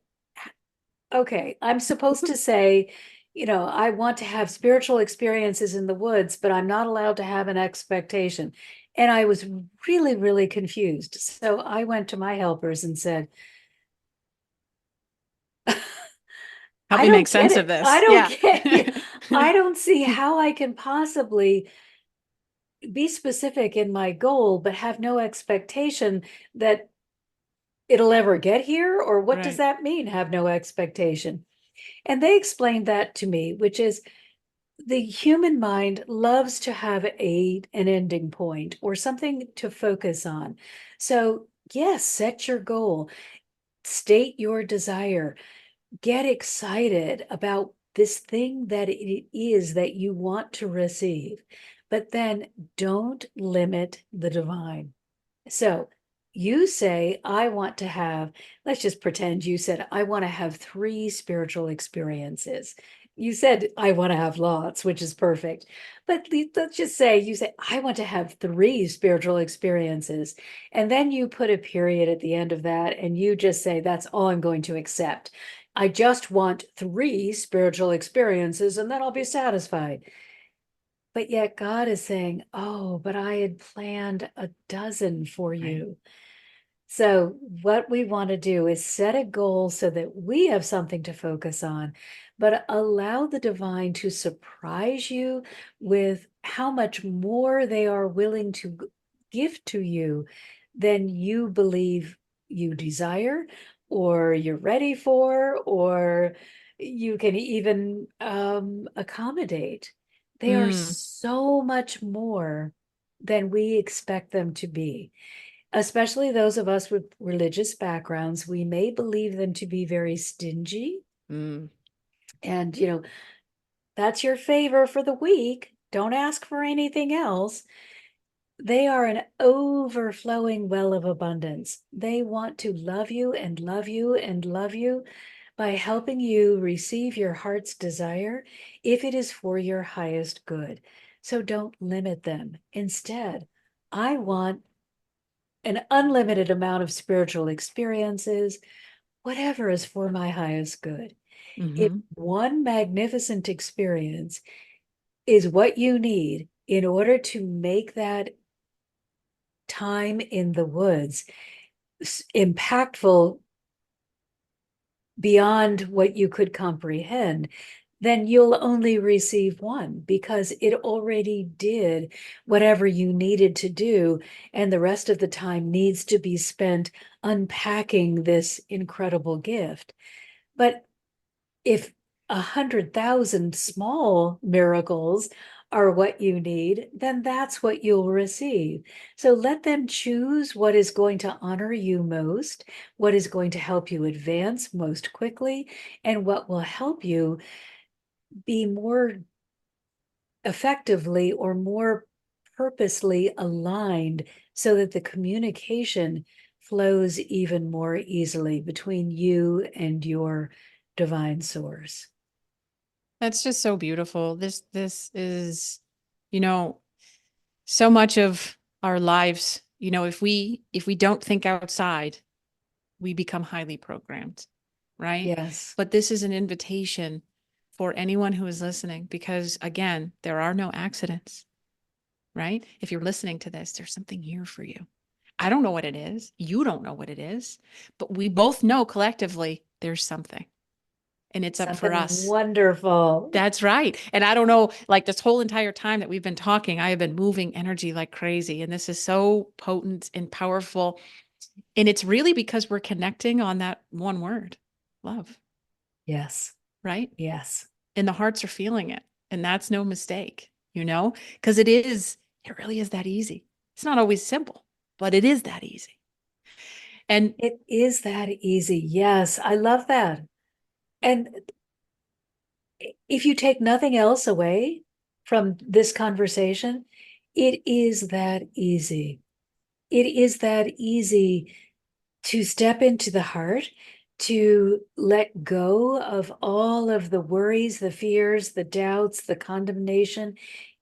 okay, I'm supposed to say, I want to have spiritual experiences in the woods, but I'm not allowed to have an expectation. And I was really, really confused. So I went to my helpers and said, Help I me make don't get sense of it. I this. don't Yeah. get you. I don't see how I can possibly be specific in my goal, but have no expectation that it'll ever get here. Or what does Right. that mean, have no expectation? And they explained that to me, which is the human mind loves to have an ending point or something to focus on. So, yes, set your goal, state your desire, get excited about this thing that it is that you want to receive, but then don't limit the divine. So you say, I want to have, let's just pretend you said, I want to have 3 spiritual experiences. You said, I want to have lots, which is perfect. But let's just say you say, I want to have 3 spiritual experiences. And then you put a period at the end of that and you just say, that's all I'm going to accept. I just want 3 spiritual experiences and then I'll be satisfied. But yet God is saying, oh, but I had planned a dozen for Right. you. So, what we want to do is set a goal so that we have something to focus on, but allow the divine to surprise you with how much more they are willing to give to you than you believe you desire, or you're ready for, or you can even accommodate. They are Mm, so much more than we expect them to be, especially those of us with religious backgrounds. We may believe them to be very stingy. mm, And, that's your favor for the week. Don't ask for anything else. They are an overflowing well of abundance. They want to love you and love you and love you by helping you receive your heart's desire if it is for your highest good. So don't limit them. Instead, I want an unlimited amount of spiritual experiences, whatever is for my highest good. If mm-hmm. one magnificent experience is what you need in order to make that time in the woods impactful beyond what you could comprehend, then you'll only receive one because it already did whatever you needed to do. And the rest of the time needs to be spent unpacking this incredible gift. But if 100,000 small miracles are what you need, then that's what you'll receive. So let them choose what is going to honor you most, what is going to help you advance most quickly, and what will help you be more effectively or more purposely aligned so that the communication flows even more easily between you and your divine source. That's just so beautiful. This is, you know, so much of our lives, if we don't think outside, we become highly programmed, right? Yes. But this is an invitation for anyone who is listening because again, there are no accidents, right? If you're listening to this, there's something here for you. I don't know what it is. You don't know what it is, but we both know collectively there's something and it's up for Something us. wonderful. That's right. And I don't know, like this whole entire time that we've been talking, I have been moving energy like crazy. And this is so potent and powerful. And it's really because we're connecting on that one word, love, Yes. right? Yes. And the hearts are feeling it. And that's no mistake, because it really is that easy. It's not always simple, but it is that easy. And It is that easy. Yes. I love that. And if you take nothing else away from this conversation, it is that easy. It is that easy to step into the heart, to let go of all of the worries, the fears, the doubts, the condemnation.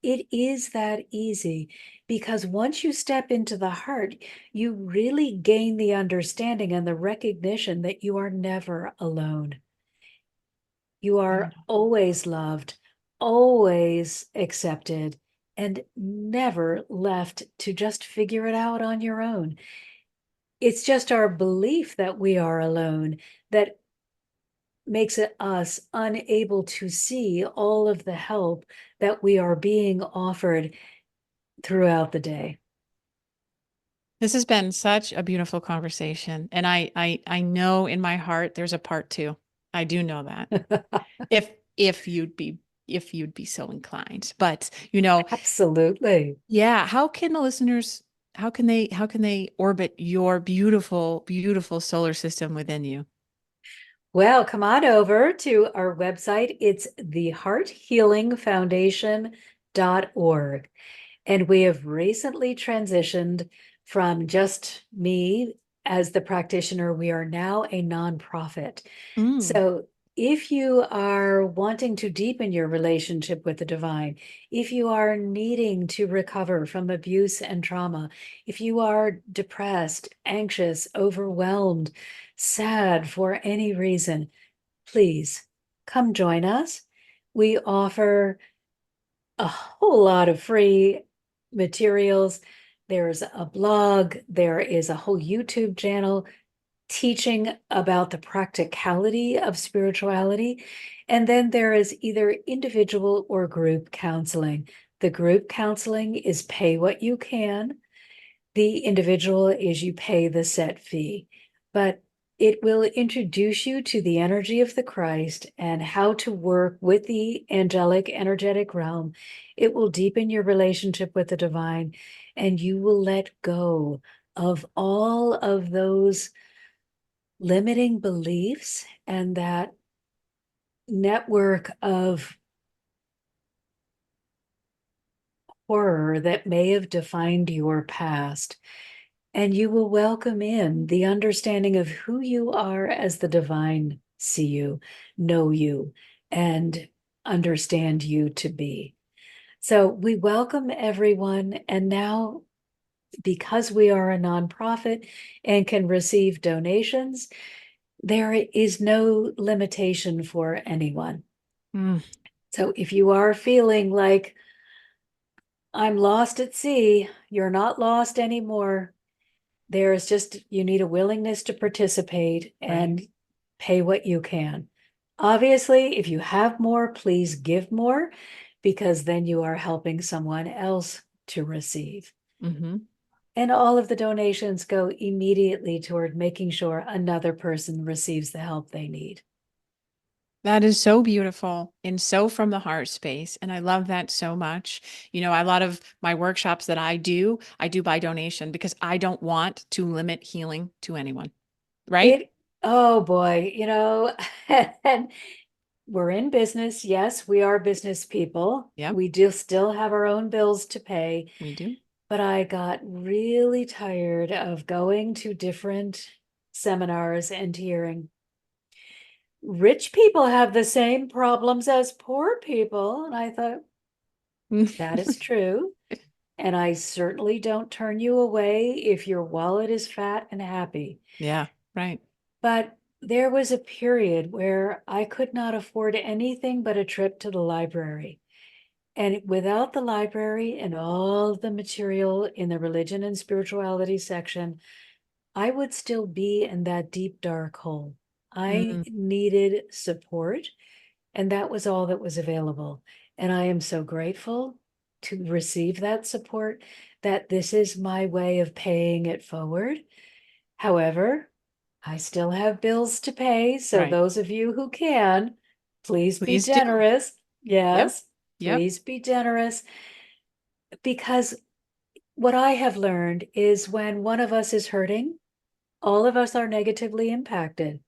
It is that easy because once you step into the heart, you really gain the understanding and the recognition that you are never alone. You are beautiful. always loved, always accepted, and never left to just figure it out on your own. It's just our belief that we are alone that makes it us unable to see all of the help that we are being offered throughout the day. This has been such a beautiful conversation. And I know in my heart there's a part two. I do know that. If if you'd be if you'd be so inclined. But, Absolutely. yeah, how can the listeners how can they orbit your beautiful, beautiful solar system within you? Well, come on over to our website. It's thehearthealingfoundation.org. And we have recently transitioned from just me as the practitioner. We are now a nonprofit. Mm, So if you are wanting to deepen your relationship with the divine, if you are needing to recover from abuse and trauma, if you are depressed, anxious, overwhelmed, sad for any reason, please come join us. We offer a whole lot of free materials. There's a blog, there is a whole YouTube channel teaching about the practicality of spirituality. And then there is either individual or group counseling. The group counseling is pay what you can. The individual is you pay the set fee, but it will introduce you to the energy of the Christ and how to work with the angelic energetic realm. It will deepen your relationship with the divine, and you will let go of all of those limiting beliefs and that network of horror that may have defined your past. And you will welcome in the understanding of who you are as the divine see you, know you, and understand you to be. So we welcome everyone. And now, because we are a nonprofit and can receive donations, there is no limitation for anyone. mm, So if you are feeling like I'm lost at sea, you're not lost anymore. There's just, you need a willingness to participate right. and pay what you can. Obviously, if you have more, please give more, because then you are helping someone else to receive. Hmm. And all of the donations go immediately toward making sure another person receives the help they need. That is so beautiful and so from the heart space. And I love that so much. A lot of my workshops that I do by donation because I don't want to limit healing to anyone. Right? It, oh boy, and we're in business. Yes, we are business people. Yep, We do still have our own bills to pay. we do. But I got really tired of going to different seminars and hearing rich people have the same problems as poor people. And I thought, that is true. And I certainly don't turn you away if your wallet is fat and happy. Yeah, right. But there was a period where I could not afford anything but a trip to the library. And without the library and all the material in the religion and spirituality section, I would still be in that deep, dark hole. I Mm, needed support, and that was all that was available. And I am so grateful to receive that support, that this is my way of paying it forward. However, I still have bills to pay. So right. those of you who can, please be Please do. generous. Yep. Yes, Yep. please be generous, because what I have learned is when one of us is hurting, all of us are negatively impacted.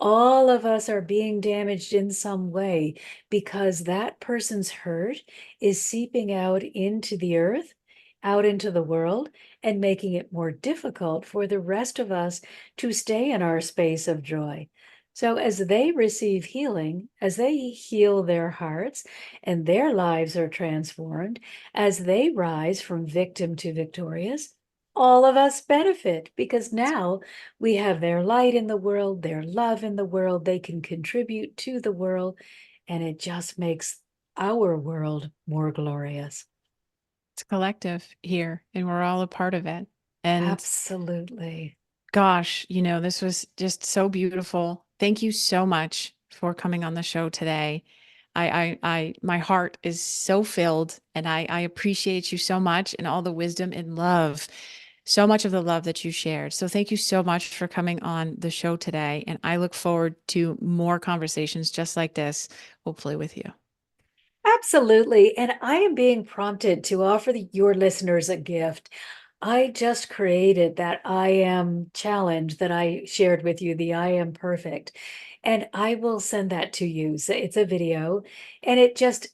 All of us are being damaged in some way, because that person's hurt is seeping out into the earth, out into the world, and making it more difficult for the rest of us to stay in our space of joy. So, as they receive healing, as they heal their hearts and their lives are transformed, as they rise from victim to victorious, all of us benefit, because now we have their light in the world, their love in the world, they can contribute to the world, and it just makes our world more glorious. It's collective here, and we're all a part of it. And Absolutely. gosh, this was just so beautiful. Thank you so much for coming on the show today. My heart is so filled, and I appreciate you so much and all the wisdom and love, so much of the love that you shared. So thank you so much for coming on the show today. And I look forward to more conversations just like this, hopefully with you. Absolutely. And I am being prompted to offer your listeners a gift. I just created that I am challenge that I shared with you, the I am perfect. And I will send that to you. So it's a video and it just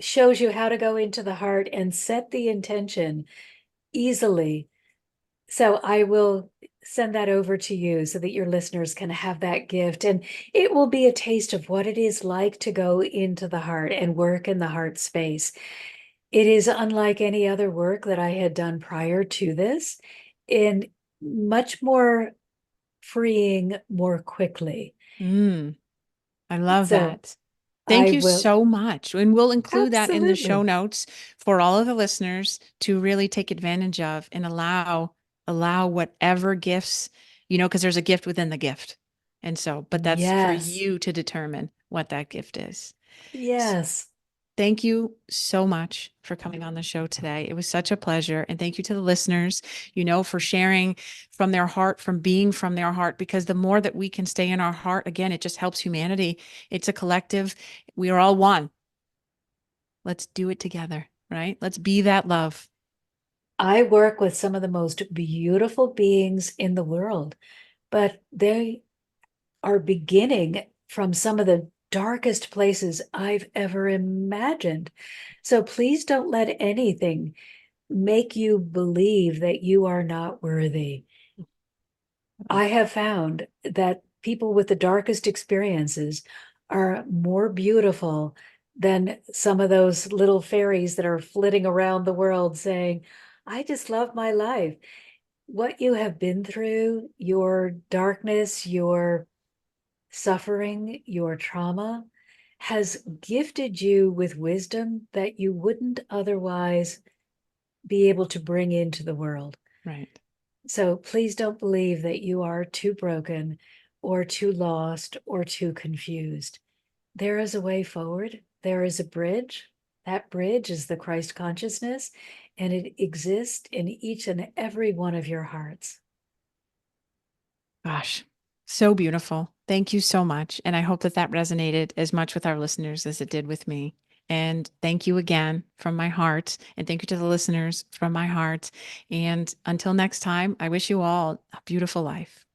shows you how to go into the heart and set the intention easily. So I will send that over to you so that your listeners can have that gift. And it will be a taste of what it is like to go into the heart and work in the heart space. It is unlike any other work that I had done prior to this, and much more freeing more quickly. Mm, I love So that. Thank I you will so much. And we'll include that in the show absolutely. notes for all of the listeners to really take advantage of and allow whatever gifts, because there's a gift within the gift. And so, but that's for Yes. you to determine what that gift is. S- Yes. Thank you so much for coming on the show today. It was such a pleasure. And thank you to the listeners, for sharing from their heart, from being from their heart, because the more that we can stay in our heart, again, it just helps humanity. It's a collective. We are all one. Let's do it together, right? Let's be that love. I work with some of the most beautiful beings in the world, but they are beginning from some of the darkest places I've ever imagined. So please don't let anything make you believe that you are not worthy. I have found that people with the darkest experiences are more beautiful than some of those little fairies that are flitting around the world saying, I just love my life. What you have been through, your darkness, your suffering, your trauma has gifted you with wisdom that you wouldn't otherwise be able to bring into the world. Right. So please don't believe that you are too broken or too lost or too confused. There is a way forward. There is a bridge. That bridge is the Christ consciousness, and it exists in each and every one of your hearts. Gosh, so beautiful. Thank you so much. And I hope that that resonated as much with our listeners as it did with me. And thank you again from my heart. And thank you to the listeners from my heart. And until next time, I wish you all a beautiful life.